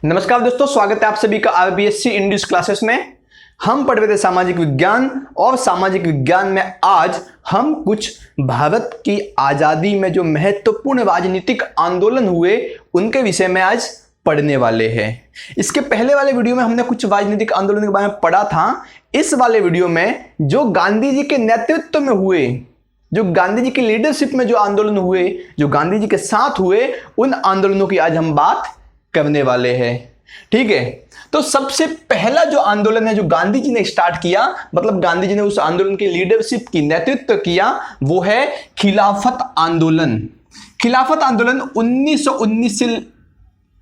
नमस्कार दोस्तों, स्वागत है आप सभी का आरबीएससी इंग्लिश क्लासेस में। हम पढ़ रहे थे सामाजिक विज्ञान और सामाजिक विज्ञान में आज हम कुछ भारत की आजादी में जो महत्वपूर्ण राजनीतिक आंदोलन हुए उनके विषय में आज पढ़ने वाले हैं। इसके पहले वाले वीडियो में हमने कुछ राजनीतिक आंदोलन के बारे में पढ़ा था। इस वाले वीडियो में जो गांधी जी के नेतृत्व में हुए, जो गांधी जी की लीडरशिप में जो आंदोलन हुए, जो गांधी जी के साथ हुए, उन आंदोलनों की आज हम बात करने वाले हैं। ठीक है, तो सबसे पहला जो आंदोलन है जो गांधी जी ने स्टार्ट किया, मतलब गांधी जी ने उस आंदोलन की लीडरशिप की नेतृत्व किया, वो है खिलाफत आंदोलन। खिलाफत आंदोलन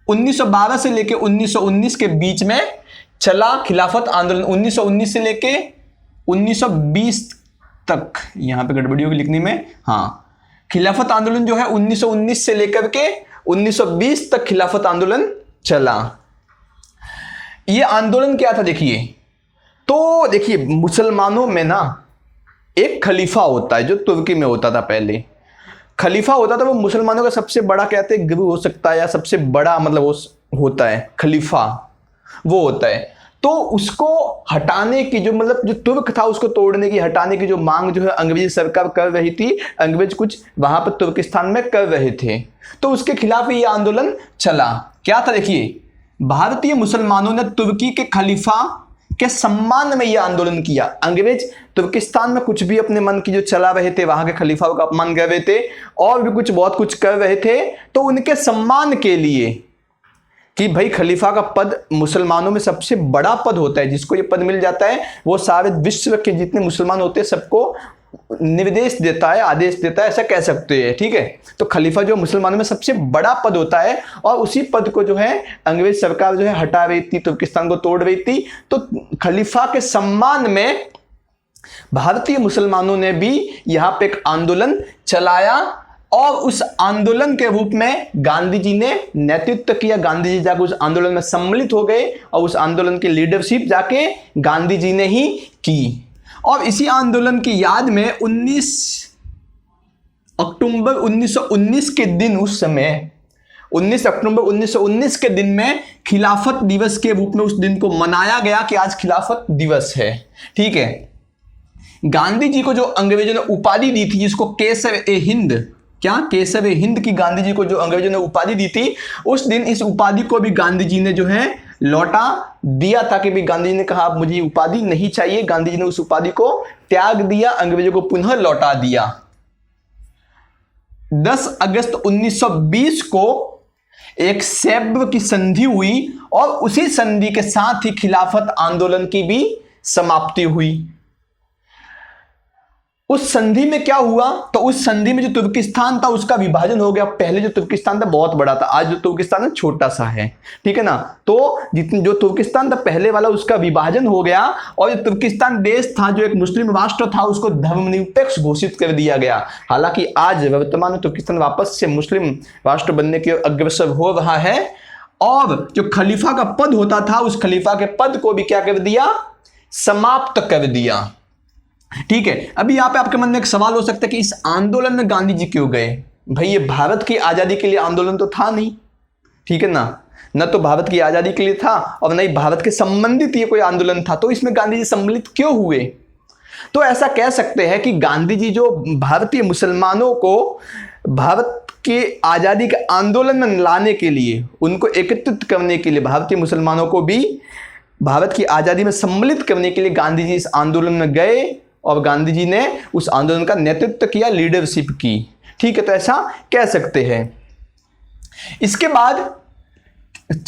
1912 से लेके 1919 के बीच में चला। खिलाफत आंदोलन 1919 से लेके 1920 तक, यहां पे गड़बड़ी होगी लिखने में। हाँ, खिलाफत आंदोलन जो है 1919 से लेकर के 1920 तक खिलाफत आंदोलन चला। यह आंदोलन क्या था देखिए, मुसलमानों में ना एक खलीफा होता है जो तुर्की में होता था। पहले खलीफा होता था, वो मुसलमानों का सबसे बड़ा कहते हैं गुरु हो सकता है, या सबसे बड़ा मतलब वो होता है खलीफा, वो होता है। तो उसको हटाने की जो मतलब जो तुर्क था उसको तोड़ने की, हटाने की जो मांग जो है अंग्रेजी सरकार कर रही थी। अंग्रेज कुछ वहां पर तुर्किस्तान में कर रहे थे, तो उसके खिलाफ ये आंदोलन चला। क्या था देखिए, भारतीय मुसलमानों ने तुर्की के खलीफा के सम्मान में यह आंदोलन किया। अंग्रेज तुर्किस्तान में कुछ भी अपने मन की जो चला रहे थे, वहां के खलीफा का अपमान कर रहे थे और भी कुछ बहुत कुछ कर रहे थे, तो उनके सम्मान के लिए कि भाई खलीफा का पद मुसलमानों में सबसे बड़ा पद होता है, जिसको ये पद मिल जाता है वो सारे विश्व के जितने मुसलमान होते हैं सबको निर्देश देता है, आदेश देता है, ऐसा कह सकते हैं। ठीक है, तो खलीफा जो मुसलमानों में सबसे बड़ा पद होता है, और उसी पद को जो है अंग्रेज सरकार जो है हटा रही थी, तुर्किस्तान को तोड़ रही थी। तो खलीफा के सम्मान में भारतीय मुसलमानों ने भी यहां पे एक आंदोलन चलाया, और उस आंदोलन के रूप में गांधी जी ने नेतृत्व किया। गांधी जी जाकर उस आंदोलन में सम्मिलित हो गए और उस आंदोलन की लीडरशिप जाके गांधी जी ने ही की। और इसी आंदोलन की याद में 19 अक्टूबर 1919 के दिन, उस समय 19 अक्टूबर 1919 के दिन में खिलाफत दिवस के रूप में उस दिन को मनाया गया कि आज खिलाफत दिवस है। ठीक है, गांधी जी को जो अंग्रेजों ने उपाधि दी थी, जिसको केसर ए हिंद की गांधी जी को जो अंग्रेजों ने उपाधि दी थी, उस दिन इस उपाधि को भी गांधी जी ने जो है लौटा दिया था। कि भी गांधी जी ने कहा अब मुझे उपाधि नहीं चाहिए, गांधी जी ने उस उपाधि को त्याग दिया, अंग्रेजों को पुनः लौटा दिया। 10 अगस्त 1920 को एक सैब्र की संधि हुई, और उसी संधि के साथ ही खिलाफत आंदोलन की भी समाप्ति हुई। उस संधि में क्या हुआ, तो उस संधि में जो तुर्किस्तान था उसका विभाजन हो गया। पहले जो तुर्किस्तान था बहुत बड़ा था, आज जो तुर्किस्तान है छोटा सा है। ठीक है ना, तो जो तुर्किस्तान था पहले वाला, उसका विभाजन हो गया, और जो तुर्किस्तान देश था जो एक मुस्लिम राष्ट्र था, उसको धर्मनिरपेक्ष घोषित कर दिया गया। हालांकि आज वर्तमान में तुर्किस्तान वापस से मुस्लिम राष्ट्र बनने की ओर अग्रसर हो रहा है, और जो खलीफा का पद होता था उस खलीफा के पद को भी क्या कर दिया, समाप्त कर दिया। ठीक है, अभी यहां पे आपके मन में एक सवाल हो सकता है कि इस आंदोलन में गांधी जी क्यों गए? भाई ये भारत की आजादी के लिए आंदोलन तो था नहीं, ठीक है ना, न तो भारत की आजादी के लिए था और न ही भारत के संबंधित ये कोई आंदोलन था, तो इसमें गांधी जी सम्मिलित क्यों हुए? तो ऐसा कह सकते हैं कि गांधी जी जो भारतीय मुसलमानों को भारत के आजादी के आंदोलन में लाने के लिए, उनको एकत्रित करने के लिए, भारतीय मुसलमानों को भी भारत की आजादी में सम्मिलित करने के लिए गांधी जी इस आंदोलन में गए, और गांधी जी ने उस आंदोलन का नेतृत्व किया, लीडरशिप की। ठीक है, तो ऐसा कह सकते हैं। इसके बाद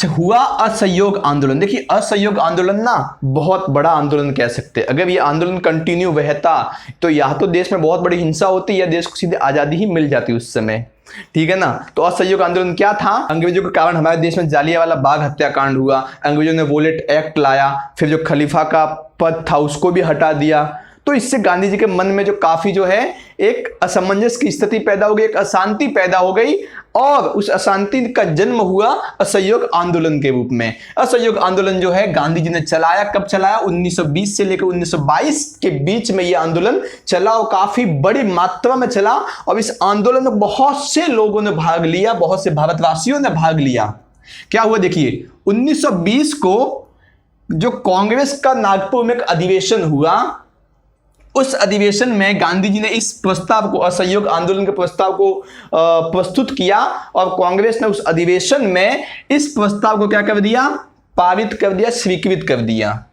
हुआ असहयोग आंदोलन। देखिए, असहयोग आंदोलन ना बहुत बड़ा आंदोलन कह सकते हैं। अगर ये आंदोलन कंटिन्यू रहता तो या तो देश में बहुत बड़ी हिंसा होती, या देश को सीधे आजादी ही मिल जाती उस समय। ठीक है ना, तो असहयोग आंदोलन क्या था? अंग्रेजों के कारण हमारे देश में जालियांवाला बाग हत्याकांड हुआ, अंग्रेजों ने वोलेट एक्ट लाया, फिर जो खलीफा का पद था उसको भी हटा दिया। तो इससे गांधी जी के मन में जो काफी जो है एक असमंजस की स्थिति पैदा हो गई, एक अशांति पैदा हो गई, और उस अशांति का जन्म हुआ असहयोग आंदोलन के रूप में। असहयोग आंदोलन जो है गांधी जी ने चलाया, कब चलाया? 1920 से लेकर 1922 के बीच में यह आंदोलन चला, और काफी बड़ी मात्रा में चला। और इस आंदोलन में बहुत से लोगों ने भाग लिया, बहुत से भारतवासियों ने भाग लिया। क्या हुआ देखिए, 1920 को जो कांग्रेस का नागपुर में एक अधिवेशन हुआ, उस अधिवेशन में गांधी जी ने इस प्रस्ताव को, असहयोग आंदोलन के प्रस्ताव को प्रस्तुत किया और कांग्रेस ने उस अधिवेशन में इस प्रस्ताव को क्या कर दिया, पारित कर दिया, स्वीकृत कर दिया।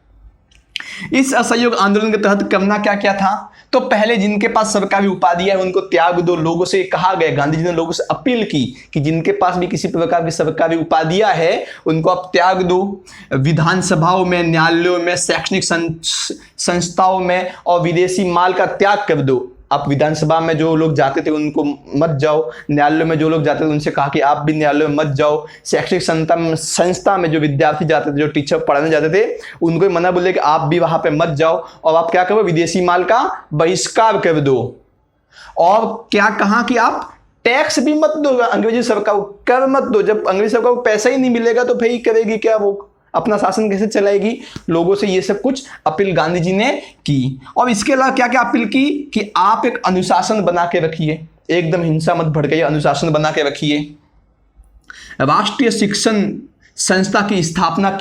इस असहयोग आंदोलन के तहत करना क्या क्या था, तो पहले जिनके पास सरकारी उपाधियां है उनको त्याग दो। लोगों से कहा गया, गांधी जी ने लोगों से अपील की कि जिनके पास भी किसी प्रकार की सरकारी उपाधियां है उनको आप त्याग दो। विधानसभाओं में, न्यायालयों में, शैक्षणिक संस्थाओं में और विदेशी माल का त्याग कर दो। आप विधानसभा में जो लोग जाते थे उनको मत जाओ, न्यायालय में जो लोग जाते थे उनसे कहा कि आप भी न्यायालय में मत जाओ, शैक्षणिक संस्था में जो विद्यार्थी जाते थे, जो टीचर पढ़ाने जाते थे, उनको मना बोले कि आप भी वहां पे मत जाओ और आप क्या करो, विदेशी माल का बहिष्कार कर दो। और क्या कहा कि आप टैक्स भी मत दो, अंग्रेजी सरकार को कर मत दो। जब अंग्रेजी सरकार को पैसा ही नहीं मिलेगा तो फिर करेगी क्या, वो अपना शासन कैसे चलाएगी। लोगों से ये सब कुछ अपील गांधी जी ने की। और इसके अलावा क्या क्या अपील की कि आप एक अनुशासन बना के रखिए, एकदम हिंसा मत भड़काइए, अनुशासन बना के रखिए। राष्ट्रीय शिक्षण संस्था की स्थापना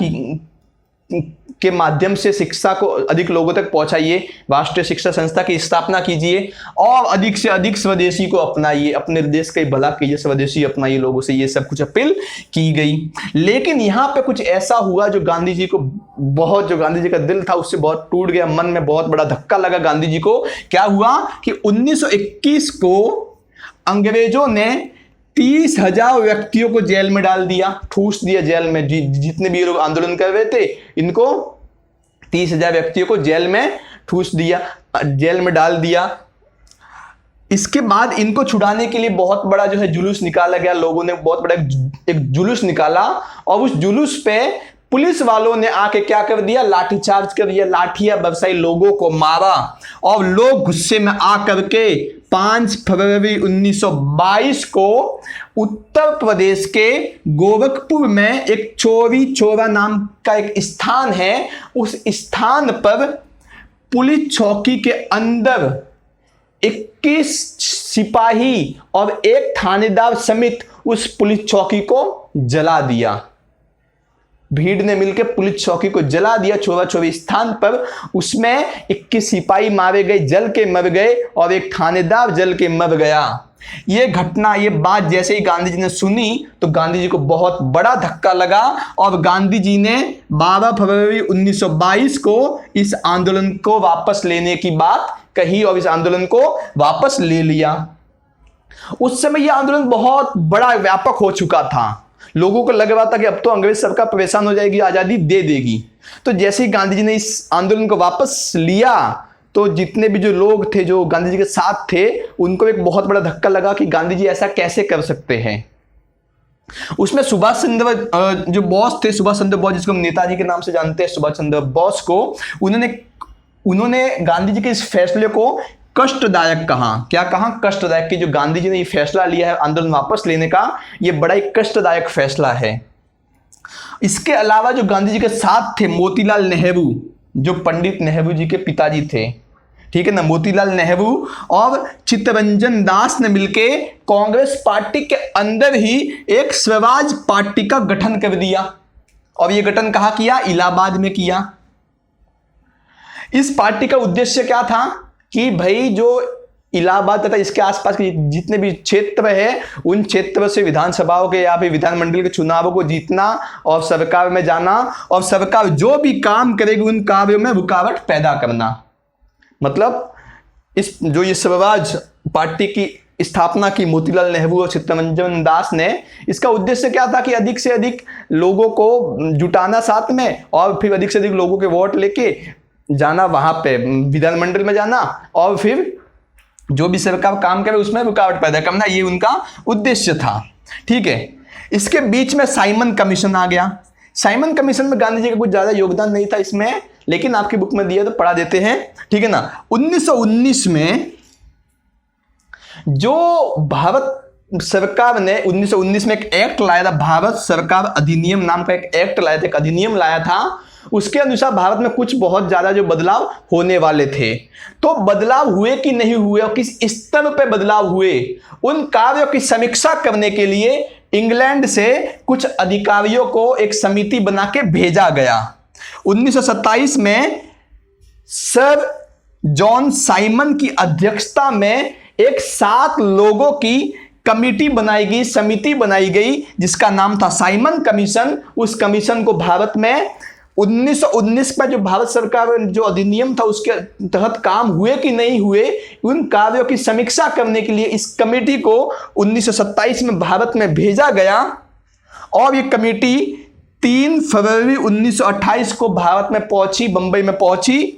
के माध्यम से शिक्षा को अधिक लोगों तक पहुंचाइए। राष्ट्रीय शिक्षा संस्था की स्थापना कीजिए और अधिक से अधिक स्वदेशी को अपनाइए, अपने देश का भला कीजिए, स्वदेशी अपनाइए। लोगों से ये सब कुछ अपील की गई। लेकिन यहाँ पे कुछ ऐसा हुआ जो गांधी जी को बहुत, जो गांधी जी का दिल था उससे बहुत टूट गया, मन में बहुत बड़ा धक्का लगा गांधी जी को। क्या हुआ कि 1921 को अंग्रेजों ने 30,000 व्यक्तियों को जेल में डाल दिया, ठूस दिया जेल में। जितने भी लोग आंदोलन कर रहे थे इनको 30,000 व्यक्तियों को जेल में ठूस दिया, जेल में डाल दिया। इसके बाद इनको छुड़ाने के लिए बहुत बड़ा जो है जुलूस निकाला गया। लोगों ने बहुत बड़ा एक जुलूस निकाला और उस जुलूस पे पुलिस वालों ने आके क्या कर दिया, लाठीचार्ज कर दिया, लाठियां बरसाई, लोगों को मारा। और लोग गुस्से में आकर के 5 फरवरी 1922 को उत्तर प्रदेश के गोरखपुर में एक चौरी चौरा नाम का एक स्थान है, उस स्थान पर पुलिस चौकी के अंदर 21 सिपाही और एक थानेदार समेत उस पुलिस चौकी को जला दिया। भीड़ ने मिलकर पुलिस चौकी को जला दिया चौरा चौरी स्थान पर। उसमें 21 सिपाही मारे गए, जल के मर गए और एक थानेदार जल के मर गया। ये घटना, ये बात जैसे ही गांधी जी ने सुनी तो गांधी जी को बहुत बड़ा धक्का लगा और गांधी जी ने 12 फरवरी 1922 को इस आंदोलन को वापस लेने की बात कही और इस आंदोलन को वापस ले लिया। उस समय यह आंदोलन बहुत बड़ा, व्यापक हो चुका था। लोगों को लग रहा था कि अब तो अंग्रेज सरकार परेशान हो जाएगी, आजादी दे देगी। तो जैसे ही गांधी जी ने इस आंदोलन को वापस लिया तो जितने भी जो लोग थे जो गांधी जी के साथ थे उनको एक बहुत बड़ा धक्का लगा कि गांधी जी ऐसा कैसे कर सकते हैं। उसमें सुभाष चंद्र जो बॉस थे, सुभाष चंद्र बोस, जिसको हम नेताजी के नाम से जानते हैं, सुभाष चंद्र बोस को, उन्होंने गांधी जी के इस फैसले को कष्टदायक कहा। क्या कहा? कष्टदायक। कि जो गांधी जी ने ये फैसला लिया है आंदोलन वापस लेने का, ये बड़ा ही कष्टदायक फैसला है। इसके अलावा जो गांधी जी के साथ थे मोतीलाल नेहरू, जो पंडित नेहरू जी के पिताजी थे, ठीक है ना, मोतीलाल नेहरू और चित्तरंजन दास ने मिलके कांग्रेस पार्टी के अंदर ही एक स्वराज पार्टी का गठन कर दिया। और ये गठन कहाँ किया? इलाहाबाद में किया। इस पार्टी का उद्देश्य क्या था कि भाई जो इलाहाबाद तथा इसके आसपास के जितने भी क्षेत्र है उन क्षेत्र से विधानसभाओं के या फिर विधानमंडल के चुनावों को जीतना और सरकार में जाना और सरकार जो भी काम करेगी उन कार्यों में रुकावट पैदा करना। मतलब ये स्वराज पार्टी की स्थापना की मोतीलाल नेहरू और चित्तरंजन दास ने, इसका उद्देश्य क्या था कि अधिक से अधिक लोगों को जुटाना साथ में और फिर अधिक से अधिक लोगों के वोट लेके जाना, वहां पे विधानमंडल में जाना और फिर जो भी सरकार काम करे उसमें रुकावट पैदा करना, ये उनका उद्देश्य था। ठीक है। इसके बीच में साइमन कमीशन आ गया। साइमन कमीशन में गांधी जी का कुछ ज्यादा योगदान नहीं था इसमें, लेकिन आपकी बुक में दिया तो पढ़ा देते हैं, ठीक है ना। 1919 में जो भारत सरकार ने 1919 में एक एक्ट लाया था, भारत सरकार अधिनियम नाम का एक एक्ट लाया था, एक अधिनियम लाया था। उसके अनुसार भारत में कुछ बहुत ज्यादा जो बदलाव होने वाले थे। तो बदलाव हुए कि नहीं हुए और किस स्तर पे बदलाव हुए, उन कार्यों की समीक्षा करने के लिए इंग्लैंड से कुछ अधिकारियों को एक समिति बना के भेजा गया। 1927 में सर जॉन साइमन की अध्यक्षता में एक 7 लोगों की कमिटी बनाई गई, समिति बनाई गई, जिसका नाम था साइमन कमीशन। उस कमीशन को भारत में 1919 में जो भारत सरकार जो अधिनियम था उसके तहत काम हुए कि नहीं हुए, उन कार्यों की समीक्षा करने के लिए इस कमेटी को 1927 में भारत में भेजा गया। और ये कमेटी 3 फरवरी 1928 को भारत में पहुंची, बंबई में पहुंची।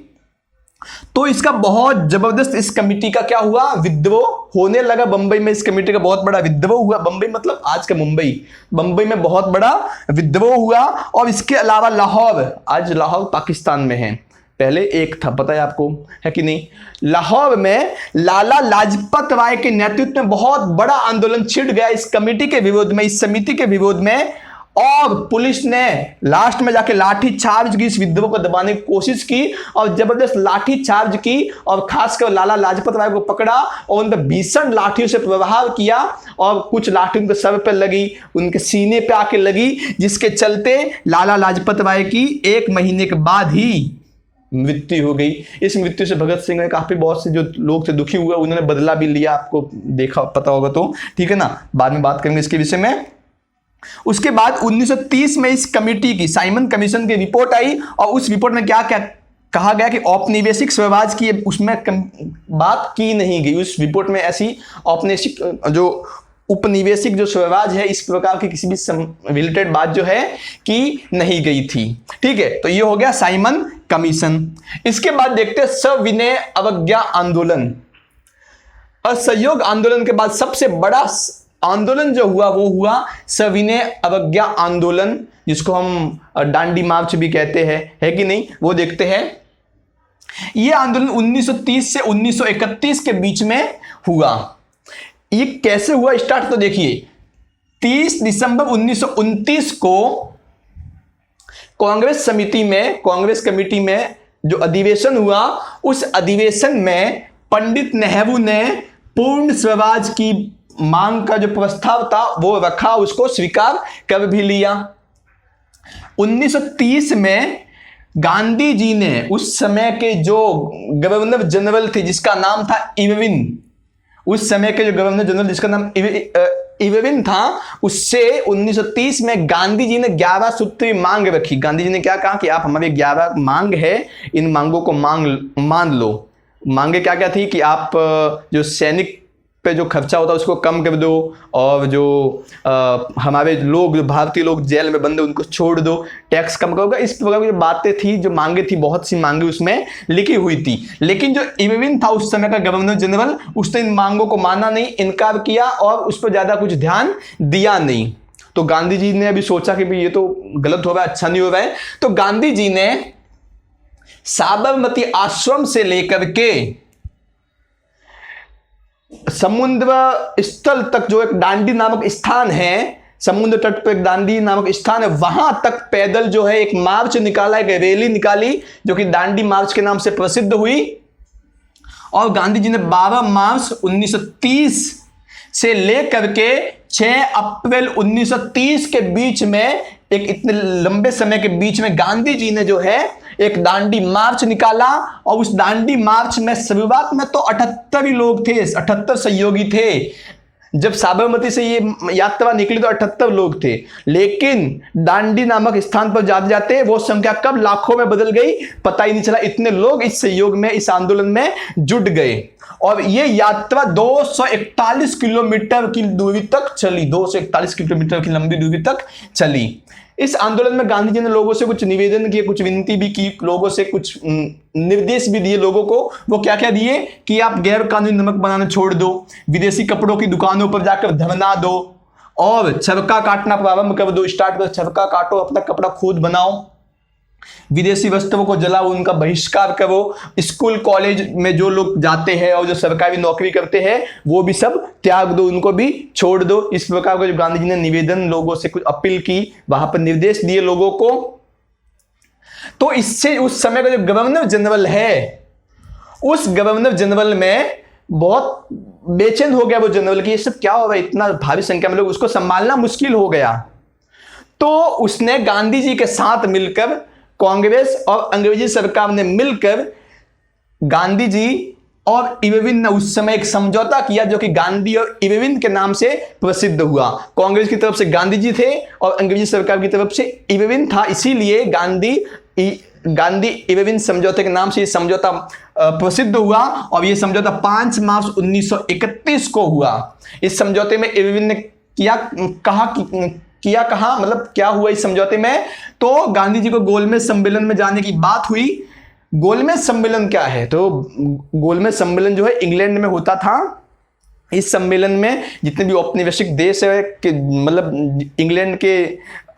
तो इसका बहुत जबरदस्त, इस कमेटी का क्या हुआ, विद्रोह होने लगा बंबई में। इस कमेटी का बहुत बड़ा विद्रोह हुआ। बंबई मतलब आज का मुंबई, बंबई में बहुत बड़ा विद्रोह हुआ। और इसके अलावा लाहौर, आज लाहौर पाकिस्तान में है, पहले एक था, पता है आपको, है कि नहीं। लाहौर में लाला लाजपत राय के नेतृत्व में बहुत बड़ा आंदोलन छिड़ गया इस कमेटी के विरोध में, इस समिति के विरोध में। और पुलिस ने लास्ट में जाके लाठी चार्ज की, इस विद्रोह को दबाने की कोशिश की और जबरदस्त लाठी चार्ज की। और खासकर लाला लाजपत राय को पकड़ा और उन पर भीषण लाठियों से प्रहार किया। और कुछ लाठी उनके सर पे लगी, उनके सीने पे आके लगी, जिसके चलते लाला लाजपत राय की 1 महीने के बाद ही मृत्यु हो गई। इस मृत्यु से भगत सिंह ने काफी बहुत से जो लोग थे दुखी हुए, उन्होंने बदला भी लिया, आपको देखा पता होगा तो, ठीक है ना, बाद में बात करेंगे इसके विषय में। उसके बाद 1930 में इस कमेटी की, साइमन कमीशन की रिपोर्ट आई और उस रिपोर्ट में क्या क्या कहा गया कि औपनिवेशिक स्वराज की उसमें बात की नहीं गई। उस रिपोर्ट में ऐसी औपनिवेशिक जो उपनिवेशिक जो स्वराज है, इस प्रकार की किसी भी रिलेटेड बात जो है की नहीं गई थी। ठीक है, तो ये हो गया साइमन कमीशन। इसके बाद देखते हैं सविनय अवज्ञा आंदोलन। असहयोग आंदोलन के बाद सबसे बड़ा आंदोलन जो हुआ वो हुआ सविनय अवज्ञा आंदोलन, जिसको हम डांडी मार्च भी कहते हैं, है कि नहीं, वो देखते हैं। यह आंदोलन 1930 से 1931 के बीच में हुआ। ये कैसे हुआ स्टार्ट, तो देखिए 30 दिसंबर 1929 को कांग्रेस समिति में, कांग्रेस कमेटी में जो अधिवेशन हुआ, उस अधिवेशन में पंडित नेहरू ने पूर्ण स्वराज की मांग का जो प्रस्ताव था वो रखा, उसको स्वीकार कर भी लिया। 1930 में गांधी जी ने उस समय के जो गवर्नर जनरल थे जिसका नाम था इरविन, उस समय के जो गवर्नर जनरल जिसका नाम इरविन था, उससे 1930 में गांधी जी ने 11 सूत्री मांग रखी। गांधी जी ने क्या कहा कि आप हमारी 11 मांग है, इन मांगों को मान लो। मांगे क्या क्या थी कि आप जो सैनिक पे जो खर्चा होता है उसको कम कर दो, और जो हमारे लोग, जो भारतीय लोग जेल में बंद है उनको छोड़ दो, टैक्स कम करोगे। इस प्रकार की जो बातें थी, जो मांगे थी, बहुत सी मांगे उसमें लिखी हुई थी। लेकिन जो इरविन था उस समय का गवर्नर जनरल, उसने इन मांगों को माना नहीं, इनकार किया और उस पर ज्यादा कुछ ध्यान दिया नहीं। तो गांधी जी ने अभी सोचा कि भाई ये तो गलत हो रहा है, अच्छा नहीं हो रहा है। तो गांधी जी ने साबरमती आश्रम से लेकर के समुद्र स्थल तक, जो एक दांडी नामक स्थान है, समुद्र तट पर एक दांडी नामक स्थान है, वहां तक पैदल जो है एक मार्च निकाला, एक रैली निकाली, जो कि दांडी मार्च के नाम से प्रसिद्ध हुई। और गांधी जी ने 12 मार्च 1930 से लेकर के 6 अप्रैल 1930 के बीच में, एक इतने लंबे समय के बीच में गांधी जी ने जो है एक दांडी मार्च निकाला। और उस दांडी मार्च में शुरुआत में तो 78 ही लोग थे, 78 सहयोगी थे। जब साबरमती से ये यात्रा निकली तो 78 लोग थे, लेकिन दांडी नामक स्थान पर जाते जाते वो संख्या कब लाखों में बदल गई पता ही नहीं चला। इतने लोग इस सहयोग में, इस आंदोलन में जुट गए। और ये यात्रा 241 किलोमीटर की दूरी तक चली, 241 किलोमीटर की लंबी दूरी तक चली। इस आंदोलन में गांधी जी ने लोगों से कुछ निवेदन किए, कुछ विनती भी की, लोगों से कुछ निर्देश भी दिए लोगों को। वो क्या क्या दिए कि आप गैर कानूनी नमक बनाना छोड़ दो, विदेशी कपड़ों की दुकानों पर जाकर धरना दो, और चरखा काटना प्रारंभ कर दो, स्टार्ट कर, चरखा काटो, अपना कपड़ा खुद बनाओ, विदेशी वस्त्रों को जलाओ, उनका बहिष्कार करो, स्कूल कॉलेज में जो लोग जाते हैं और जो सरकारी नौकरी करते हैं वो भी सब त्याग दो, उनको भी छोड़ दो। इस प्रकार का जो गांधी जी ने निवेदन, लोगों से कुछ अपील की, वहां पर निर्देश दिए लोगों को। तो इससे उस समय का जो गवर्नर जनरल है, उस गवर्नर जनरल में बहुत बेचैन हो गया वो जनरल कि ये सब क्या हो रहा है, इतना भारी संख्या में लोग, उसको संभालना मुश्किल हो गया। तो उसने गांधी जी के साथ मिलकर, कांग्रेस और अंग्रेजी सरकार ने मिलकर गांधी जी और इरविन ने उस समय एक समझौता किया जो कि गांधी और इरविन के नाम से प्रसिद्ध हुआ। कांग्रेस की तरफ से गांधी जी थे और अंग्रेजी सरकार की तरफ से इरविन था, इसीलिए गांधी इरविन समझौते के नाम से ये समझौता प्रसिद्ध हुआ। और ये समझौता 5 मार्च 1931 को हुआ। इस समझौते में इरविन ने कहा मतलब क्या हुआ इस समझौते में, तो गांधी जी को गोलमेज सम्मेलन में जाने की बात हुई। गोलमेज सम्मेलन क्या है, तो गोलमेज सम्मेलन जो है इंग्लैंड में होता था। इस सम्मेलन में जितने भी औपनिवेशिक देश है मतलब इंग्लैंड के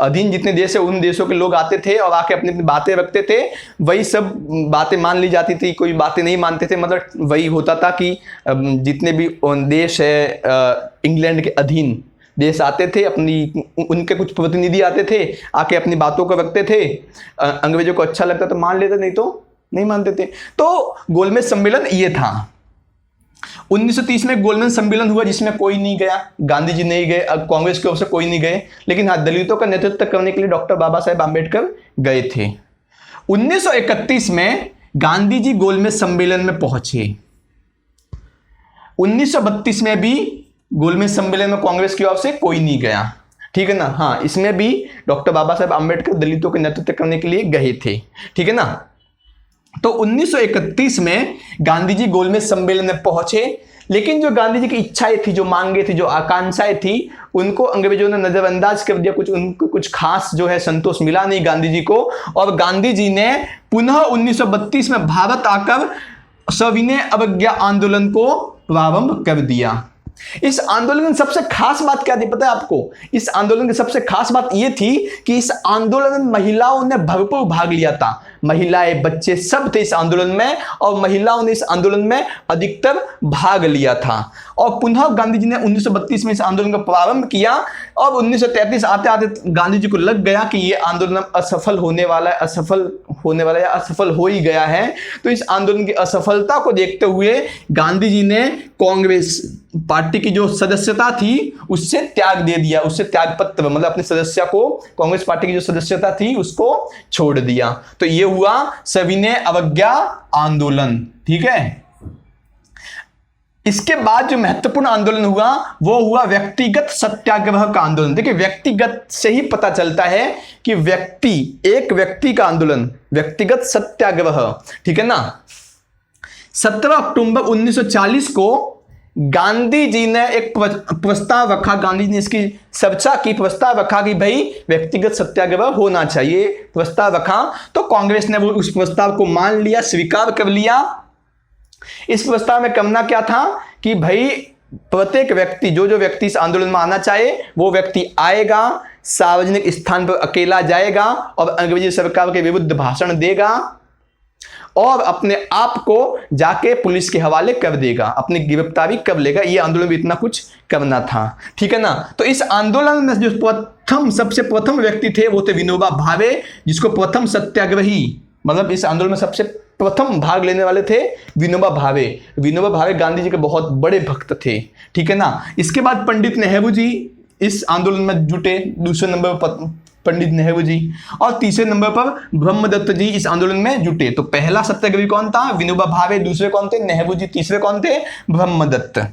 अधीन जितने देश है उन देशों के लोग आते थे और आके अपनी अपनी बातें रखते थे। वही सब बातें मान ली जाती थी, कोई बातें नहीं मानते थे। मतलब वही होता था कि जितने भी देश है इंग्लैंड के अधीन देश आते थे, उनके कुछ प्रतिनिधि आते थे, आके अपनी बातों को रखते थे। अंग्रेजों को अच्छा लगता तो मान लेते, नहीं तो नहीं मानते थे। तो गोलमेज सम्मेलन ये था। 1930 में गोलमेज सम्मेलन हुआ जिसमें कोई नहीं गया, गांधी जी नहीं गए, कांग्रेस की ओर से कोई नहीं गए, लेकिन हाँ दलितों का नेतृत्व करने के लिए डॉक्टर बाबा साहेब आंबेडकर गए थे। 1931 में गांधी जी गोलमेज सम्मेलन में पहुंचे। 1932 में भी गोलमेज सम्मेलन में कांग्रेस की ओर से कोई नहीं गया, ठीक है ना। हाँ, इसमें भी डॉक्टर बाबा साहेब आंबेडकर दलितों के नेतृत्व करने के लिए गए थे, ठीक है ना। तो 1931 में गांधी जी गोलमेज सम्मेलन में पहुंचे, लेकिन जो गांधी जी की इच्छाएं थी, जो मांगे थी, जो आकांक्षाएं थी, उनको अंग्रेजों ने नजरअंदाज कर दिया। उनको कुछ खास जो है संतोष मिला नहीं गांधी जी को। और गांधी जी ने पुनः 1932 में भारत आकर सविनय अवज्ञा आंदोलन को प्रारंभ कर दिया। इस आंदोलन की सबसे खास बात क्या थी पता है आपको? इस आंदोलन की सबसे खास बात यह थी कि इस आंदोलन में महिलाओं ने भरपूर भाग लिया था। महिलाएं, बच्चे सब थे इस आंदोलन में, और महिलाओं ने इस आंदोलन में अधिकतर भाग लिया था। और पुनः गांधी जी ने 1932 में इस आंदोलन का प्रारंभ किया। और 1933 आते आते गांधी जी को लग गया कि ये आंदोलन असफल होने वाला है, या असफल हो ही गया है। तो इस आंदोलन की असफलता को देखते हुए गांधी जी ने कांग्रेस पार्टी की जो सदस्यता थी उससे त्याग दे दिया, उससे त्याग पत्र मतलब अपने सदस्य को, कांग्रेस पार्टी की जो सदस्यता थी उसको छोड़ दिया। तो ये हुआ सविनय अवज्ञा आंदोलन, ठीक है। इसके बाद जो महत्वपूर्ण आंदोलन हुआ वो हुआ व्यक्तिगत सत्याग्रह का आंदोलन। देखिए, व्यक्तिगत से ही पता चलता है कि एक व्यक्ति का आंदोलन, व्यक्तिगत सत्याग्रह, ठीक है ना। 17 अक्टूबर 1940 को गांधी जी ने एक प्रस्ताव रखा, गांधी जी ने इसकी चर्चा की, प्रस्ताव रखा कि भाई व्यक्तिगत सत्याग्रह होना चाहिए, प्रस्ताव रखा। तो कांग्रेस ने वो उस प्रस्ताव को मान लिया, स्वीकार कर लिया। इस प्रस्ताव में करना क्या था कि भाई प्रत्येक व्यक्ति, जो व्यक्ति इस आंदोलन में आना चाहे वो व्यक्ति आएगा, सार्वजनिक स्थान पर अकेला जाएगा और अंग्रेजी सरकार के विरुद्ध भाषण देगा और अपने आप को जाके पुलिस के हवाले कर देगा, अपनी गिरफ्तारी कर लेगा। ये आंदोलन में इतना कुछ करना था, ठीक है ना। तो इस आंदोलन में जो सबसे प्रथम व्यक्ति थे वो थे विनोबा भावे, जिसको प्रथम सत्याग्रही, मतलब इस आंदोलन में सबसे प्रथम भाग लेने वाले थे विनोबा भावे। विनोबा भावे गांधी जी के बहुत बड़े भक्त थे, ठीक है ना। इसके बाद पंडित नेहरू जी इस आंदोलन में जुटे, दूसरे नंबर पर पंडित नेहरू जी, और तीसरे नंबर पर ब्रह्मदत्त जी इस आंदोलन में जुटे। तो पहला सत्याग्रही कौन था? विनोबा भावे। दूसरे कौन थे? नेहरू जी। तीसरे कौन थे? ब्रह्मदत्त।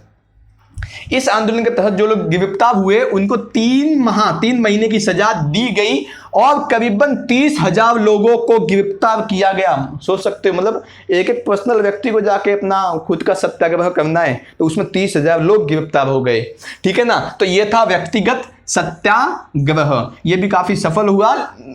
इस आंदोलन के तहत जो लोग गिरफ्तार हुए उनको 3 महीने की सजा दी गई और करीबन 30,000 लोगों को गिरफ्तार किया गया। सोच सकते हो, मतलब एक पर्सनल व्यक्ति को जाके अपना खुद का सत्याग्रह करना है तो उसमें 30,000 लोग गिरफ्तार हो गए, ठीक है ना। तो यह था व्यक्तिगत सत्याग्रह। यह भी काफी सफल हुआ,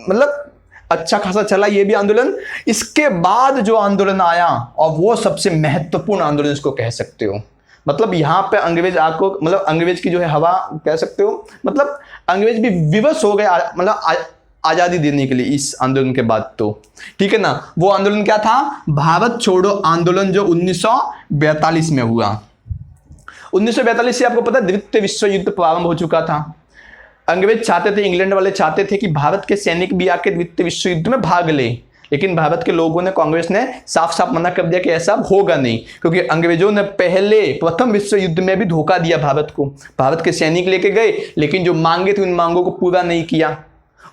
मतलब अच्छा खासा चला ये भी आंदोलन। इसके बाद जो आंदोलन आया और वो सबसे महत्वपूर्ण आंदोलन इसको कह सकते हो, मतलब यहां पे अंग्रेज आपको, मतलब अंग्रेज की जो है हवा कह सकते हो, मतलब अंग्रेज भी विवश हो गए, मतलब आजादी देने के लिए इस आंदोलन के बाद। तो ठीक है ना। वो आंदोलन क्या था? भारत छोड़ो आंदोलन, जो 1942 में हुआ। 1942 से आपको पता है द्वितीय विश्व युद्ध प्रारंभ हो चुका था। अंग्रेज चाहते थे, इंग्लैंड वाले चाहते थे कि भारत के सैनिक भी आके द्वितीय विश्व युद्ध में भाग ले, लेकिन भारत के लोगों ने, कांग्रेस ने साफ साफ मना कर दिया कि ऐसा होगा नहीं, क्योंकि अंग्रेजों ने पहले प्रथम विश्व युद्ध में भी धोखा दिया भारत को। भारत के सैनिक लेके गए, लेकिन जो मांगे थे उन मांगों को पूरा नहीं किया,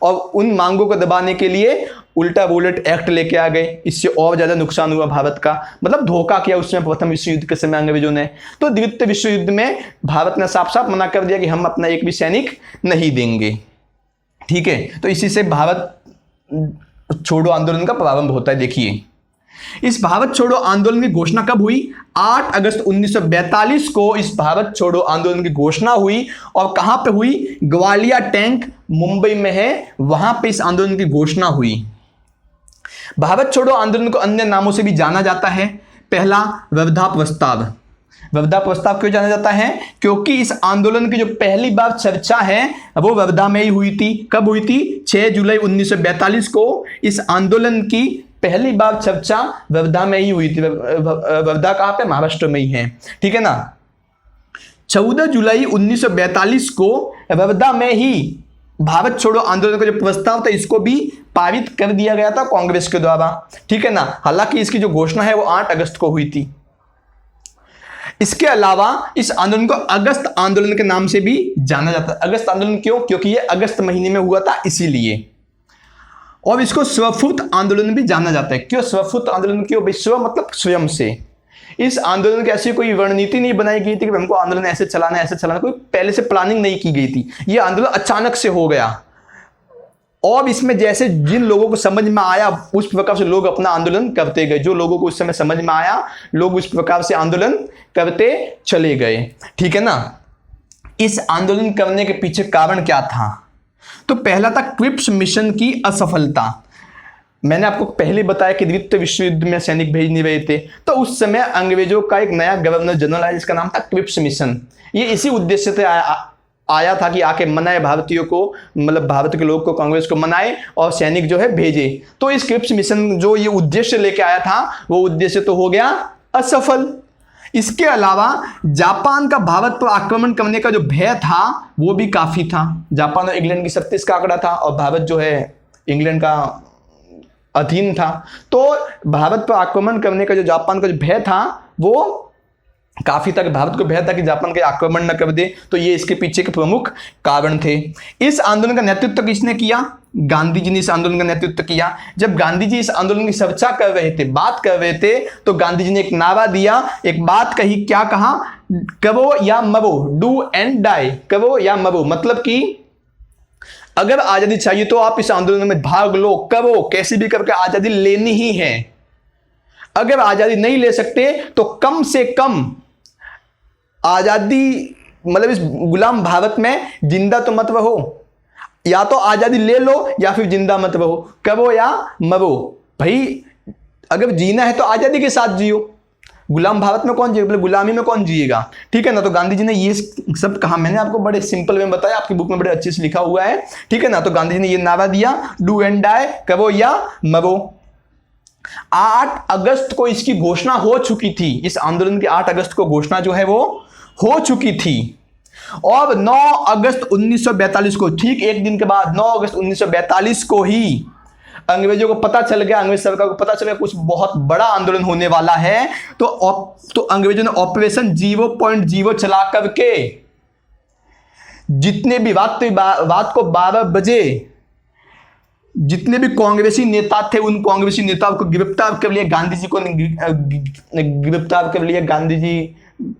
और उन मांगों को दबाने के लिए उल्टा बुलेट एक्ट लेके आ गए। इससे और ज्यादा नुकसान हुआ भारत का, मतलब धोखा किया उसमें प्रथम विश्व युद्ध के समय अंग्रेजों ने। तो द्वितीय विश्व युद्ध में भारत ने साफ साफ मना कर दिया कि हम अपना एक भी सैनिक नहीं देंगे। ठीक है, तो इसी से भारत छोड़ो आंदोलन का प्रारंभ होता है। देखिए, इस भारत छोड़ो आंदोलन की घोषणा कब हुई? 8 अगस्त 1942 को इस भारत छोड़ो आंदोलन की घोषणा हुई। और कहां पे हुई? ग्वालियर टैंक मुंबई में है, वहां पे इस आंदोलन की घोषणा हुई। भारत छोड़ो आंदोलन को अन्य नामों से भी जाना जाता है। पहला, वर्धा प्रस्ताव। वर्धा प्रस्ताव क्यों जाना जाता है? क्योंकि इस आंदोलन की जो पहली बार चर्चा है वो वर्धा में ही हुई थी। कब हुई थी? 6 जुलाई 1942 को इस आंदोलन की पहली बार चर्चा वर्धा में ही हुई थी। वर्धा कहां पे? महाराष्ट्र में ही है। ठीक है ना। 14 जुलाई 1942 को वर्धा में ही भारत छोड़ो आंदोलन का जो प्रस्ताव था इसको भी पारित कर दिया गया था कांग्रेस के द्वारा। ठीक है ना। हालांकि इसकी जो घोषणा है वो 8 अगस्त को हुई थी। इसके अलावा इस आंदोलन को अगस्त आंदोलन के नाम से भी जाना जाता है। अगस्त आंदोलन क्यों? क्योंकि ये अगस्त महीने में हुआ था इसीलिए। और इसको स्वफुट आंदोलन भी जाना जाता है। क्यों स्वफुट आंदोलन? क्यों? स्व मतलब स्वयं से। इस आंदोलन की ऐसी कोई रणनीति नहीं बनाई गई थी कि हमको आंदोलन ऐसे चलाना है, ऐसे चलाना, कोई पहले से प्लानिंग नहीं की गई थी। यह आंदोलन अचानक से हो गया, और इसमें जैसे जिन लोगों को समझ में आया उस प्रकार से लोग अपना आंदोलन करते गए। जो लोगों को उस समय समझ में आया लोग उस प्रकार से आंदोलन करते चले गए। ठीक है ना। इस आंदोलन करने के पीछे कारण क्या था? तो पहला था क्रिप्स मिशन की असफलता। मैंने आपको पहले बताया कि द्वितीय विश्व युद्ध में सैनिक भेज नहीं रहे थे, तो उस समय अंग्रेजों का एक नया गवर्नर जनरल आया जिसका नाम था क्रिप्स मिशन। ये इसी उद्देश्य से आया था कि आके मनाए भारतीयों को, मतलब भारत के लोग को, कांग्रेस को मनाए और सैनिक जो है भेजे। तो इस क्रिप्स मिशन जो ये उद्देश्य लेके आया था वो उद्देश्य तो हो गया असफल। इसके अलावा जापान का भारत पर आक्रमण करने का जो भय था वो भी काफी था। जापान और इंग्लैंड की 36 का आंकड़ा था और भारत जो है इंग्लैंड का अधीन था। तो भारत पर आक्रमण करने का जो जापान का जो भय था वो काफी तक भारत को भय था कि जापान के आक्रमण न कर दे। तो ये इसके पीछे के प्रमुख कारण थे। इस आंदोलन का नेतृत्व किसने किया? गांधी जी ने इस आंदोलन का नेतृत्व किया। जब गांधी जी इस आंदोलन की चर्चा कर रहे थे, बात कर रहे थे, तो गांधी जी ने एक नारा दिया, एक बात कही। क्या कहा? करो या मरो, डू एंड डाई। करो या मरो मतलब कि अगर आजादी चाहिए तो आप इस आंदोलन में भाग लो, करो, कैसे भी करके आजादी लेनी ही है। अगर आजादी नहीं ले सकते तो कम से कम आजादी, मतलब इस गुलाम भारत में जिंदा तो मत रहो। या तो आजादी ले लो या फिर जिंदा मत रहो, करो या मरो। भाई अगर जीना है तो आजादी के साथ जियो। गुलाम भारत में कौन जिएगा? गुलामी में कौन जिएगा? ठीक है ना। तो गांधी जी ने ये सब कहा। मैंने आपको बड़े सिंपल में बताया, आपकी बुक में बड़े अच्छे से लिखा हुआ है। ठीक है ना। तो गांधी जी ने ये नारा दिया, डू एंड डाई, करो या मरो। 8 अगस्त को इसकी घोषणा हो चुकी थी। इस आंदोलन की 8 अगस्त को घोषणा जो है वो हो चुकी थी। और 9 अगस्त 1942 को, ठीक एक दिन के बाद 9 अगस्त 1942 को ही अंग्रेजों को पता चल गया, अंग्रेज सरकार को पता चल गया कुछ बहुत बड़ा आंदोलन होने वाला है। तो अंग्रेजों ने ऑपरेशन 0.0 चला करके जितने भी रात को 12 बजे जितने भी कांग्रेसी नेता थे उन कांग्रेसी नेताओं को गिरफ्तार कर लिया। गांधी जी को गिरफ्तार कर लिया, गांधी जी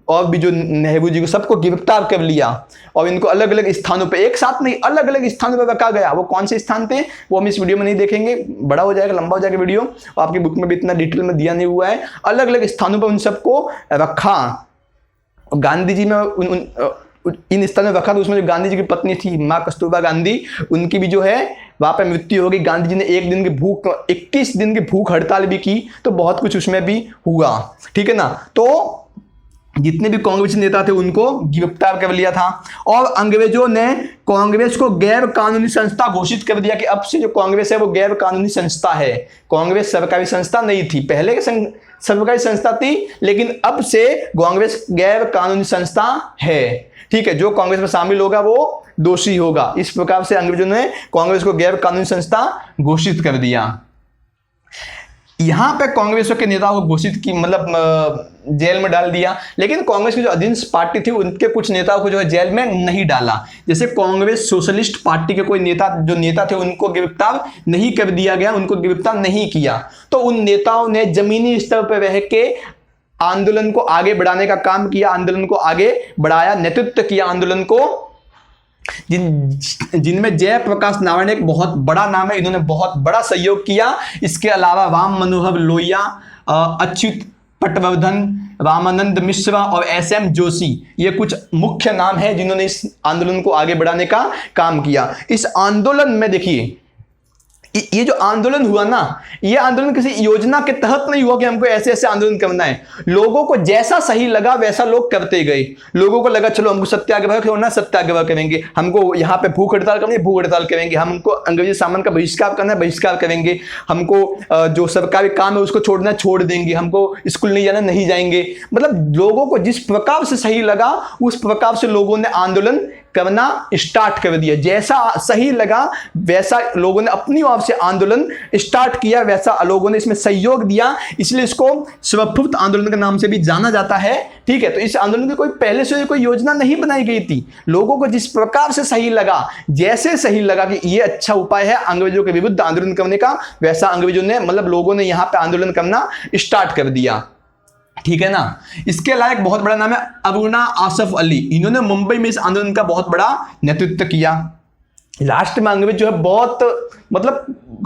और भी जो नेहरू जी को, सबको गिरफ्तार कर लिया। और इनको अलग अलग स्थानों पे, एक साथ नहीं, अलग अलग स्थानों पे रखा गया। वो कौन से स्थान थे वो हम इस वीडियो में नहीं देखेंगे, बड़ा हो जाएगा, लंबा हो जाएगा वीडियो, और आपकी बुक में भी इतना डिटेल में दिया नहीं हुआ है। अलग अलग स्थानों पर उन सबको रखा। गांधी जी में इन स्थानों में रखा, तो उसमें जो गांधी जी की पत्नी थी माँ कस्तूरबा गांधी, उनकी भी जो है वहां पर मृत्यु हो गई। गांधी जी ने 21 दिन की भूख हड़ताल भी की। तो बहुत कुछ उसमें भी हुआ। ठीक है ना। तो जितने भी कांग्रेसी नेता थे उनको गिरफ्तार कर लिया था। और अंग्रेजों ने कांग्रेस को गैर कानूनी संस्था घोषित कर दिया कि अब से जो कांग्रेस है वो गैर कानूनी संस्था है। कांग्रेस सरकारी संस्था नहीं थी, पहले सरकारी संस्था थी, लेकिन अब से कांग्रेस गैर कानूनी संस्था है। ठीक है। जो कांग्रेस में शामिल होगा वो दोषी होगा। इस प्रकार से अंग्रेजों ने कांग्रेस को गैर कानूनी संस्था घोषित कर दिया। यहां पे कांग्रेसों के नेताओं को घोषित की, मतलब जेल में डाल दिया। लेकिन कांग्रेस की जो अधीनस्थ पार्टी थी उनके कुछ नेताओं को जो है जेल में नहीं डाला। जैसे कांग्रेस सोशलिस्ट पार्टी के कोई नेता थे उनको गिरफ्तार नहीं कर दिया गया, उनको गिरफ्तार नहीं किया। तो उन नेताओं ने जमीनी स्तर पर रह के आंदोलन को आगे बढ़ाने का काम किया, आंदोलन को आगे बढ़ाया, नेतृत्व किया आंदोलन को, जिनमें जयप्रकाश नारायण एक बहुत बड़ा नाम है, इन्होंने बहुत बड़ा सहयोग किया। इसके अलावा राम मनोहर लोहिया, अच्युत पटवर्धन, रामानंद मिश्रा और SM जोशी, ये कुछ मुख्य नाम हैं जिन्होंने इस आंदोलन को आगे बढ़ाने का काम किया। इस आंदोलन में देखिए, ये जो आंदोलन हुआ ना, ये आंदोलन किसी योजना के तहत नहीं हुआ कि हमको ऐसे ऐसे आंदोलन करना है। लोगों को जैसा सही लगा वैसा लोग करते गए। लोगों को लगा चलो हमको सत्याग्रह करना, सत्याग्रह करेंगे, हमको यहाँ पे भूख हड़ताल करनी है, भूख हड़ताल करेंगे, हमको अंग्रेजी सामान का बहिष्कार करना है, बहिष्कार करेंगे, हमको जो सरकारी काम है उसको छोड़ना छोड़ देंगे, हमको स्कूल नहीं जाना नहीं जाएंगे। मतलब लोगों को जिस प्रकार से सही लगा उस प्रकार से लोगों ने आंदोलन करना स्टार्ट कर दिया। जैसा सही लगा वैसा लोगों ने अपनी ओर से आंदोलन स्टार्ट किया, वैसा लोगों ने इसमें सहयोग दिया, इसलिए इसको स्वप्रभुत्व आंदोलन के नाम से भी जाना जाता है। ठीक है, तो इस आंदोलन की कोई पहले से कोई योजना नहीं बनाई गई थी। लोगों को जिस प्रकार से सही लगा, जैसे सही लगा कि ये अच्छा उपाय है अंग्रेजों के विरुद्ध आंदोलन करने का, वैसा अंग्रेजों ने, मतलब लोगों ने यहां पर आंदोलन करना स्टार्ट कर दिया। ठीक है ना। इसके अलावा एक बहुत बड़ा नाम है अरुणा आसफ अली, इन्होंने मुंबई में इस आंदोलन का बहुत बड़ा नेतृत्व किया। लास्ट में अंग्रेज जो है बहुत, मतलब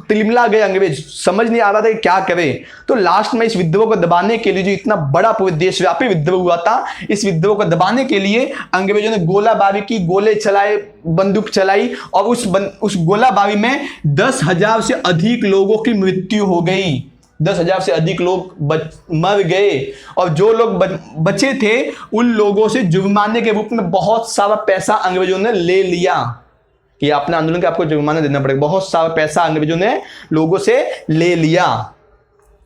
तिलमिला गए, अंग्रेज समझ नहीं आ रहा था कि क्या करे। तो लास्ट में इस विद्रोह को दबाने के लिए, जो इतना बड़ा पूरे देशव्यापी विद्रोह हुआ था, इस विद्रोह को दबाने के लिए अंग्रेजों ने गोलाबारी की, गोले चलाए, बंदूक चलाई, और उस गोलाबारी में 10,000 से अधिक लोगों की मृत्यु हो गई। 10,000 से अधिक लोग मर गए, और जो लोग बचे थे उन लोगों से जुर्माने के रूप में बहुत सारा पैसा अंग्रेजों ने ले लिया कि अपने आंदोलन का आपको जुर्माना देना पड़ेगा। बहुत सारा पैसा अंग्रेजों ने लोगों से ले लिया।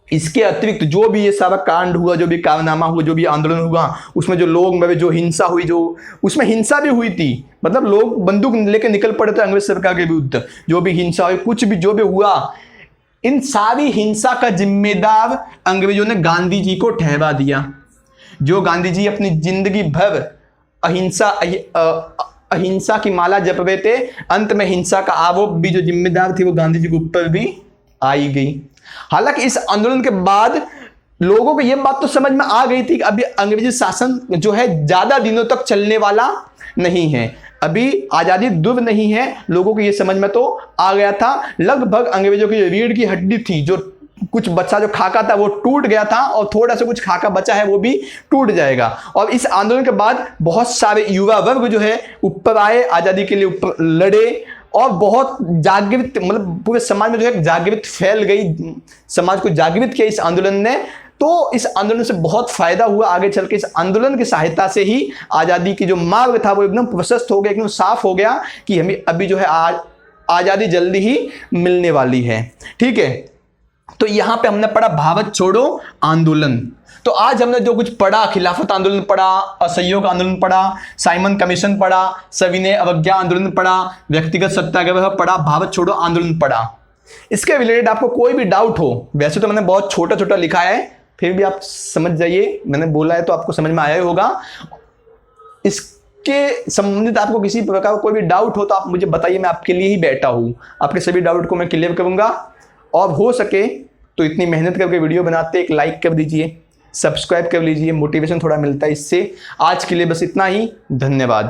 इसके अतिरिक्त जो भी ये सारा कांड हुआ, जो भी कारनामा हुआ, जो भी आंदोलन हुआ, उसमें जो लोग मरे, जो हिंसा हुई, जो उसमें हिंसा भी हुई थी, मतलब लोग बंदूक लेके निकल पड़े थे अंग्रेज सरकार के विरुद्ध, जो भी हिंसा हुई, कुछ भी जो भी हुआ, इन सारी हिंसा का जिम्मेदार अंग्रेजों ने गांधी जी को ठहरा दिया। जो गांधी जी अपनी जिंदगी भर अहिंसा की माला जप रहे थे, अंत में हिंसा का आरोप भी जो जिम्मेदार थी वो गांधी जी के ऊपर भी आई गई। हालांकि इस आंदोलन के बाद लोगों को यह बात तो समझ में आ गई थी कि अभी अंग्रेजी शासन जो है ज्यादा दिनों तक चलने वाला नहीं है, अभी आजादी दूर नहीं है। लोगों को ये समझ में तो आ गया था। लगभग अंग्रेजों की जो रीढ़ की हड्डी थी, जो कुछ बच्चा जो खाका था वो टूट गया था, और थोड़ा सा कुछ खाका बचा है वो भी टूट जाएगा। और इस आंदोलन के बाद बहुत सारे युवा वर्ग जो है ऊपर आए, आजादी के लिए ऊपर लड़े, और बहुत जागृत, मतलब पूरे समाज में जो है जागृत फैल गई, समाज को जागृत किया इस आंदोलन ने। तो इस आंदोलन से बहुत फायदा हुआ। आगे चल के इस आंदोलन की सहायता से ही आजादी की जो मार्ग था वो एकदम प्रशस्त हो गया, एकदम साफ हो गया कि हमें अभी जो है आजादी जल्दी ही मिलने वाली है। ठीक है, तो यहां पे हमने पढ़ा भारत छोड़ो आंदोलन। तो आज हमने जो कुछ पढ़ा, खिलाफत आंदोलन पढ़ा, असहयोग आंदोलन पढ़ा, साइमन कमीशन पढ़ा, सविनय अवज्ञा आंदोलन पढ़ा, व्यक्तिगत सत्याग्रह पढ़ा, भारत छोड़ो आंदोलन पढ़ा। इसके रिलेटेड आपको कोई भी डाउट हो, वैसे तो मैंने बहुत छोटा छोटा लिखा है, फिर भी आप समझ जाइए, मैंने बोला है तो आपको समझ में आया ही होगा। इसके संबंधित आपको किसी प्रकार का कोई भी डाउट हो तो आप मुझे बताइए, मैं आपके लिए ही बैठा हूं। आपके सभी डाउट को मैं क्लियर करूंगा, और हो सके तो इतनी मेहनत करके वीडियो बनाते एक लाइक कर दीजिए, सब्सक्राइब कर लीजिए, मोटिवेशन थोड़ा मिलता है इससे। आज के लिए बस इतना ही, धन्यवाद।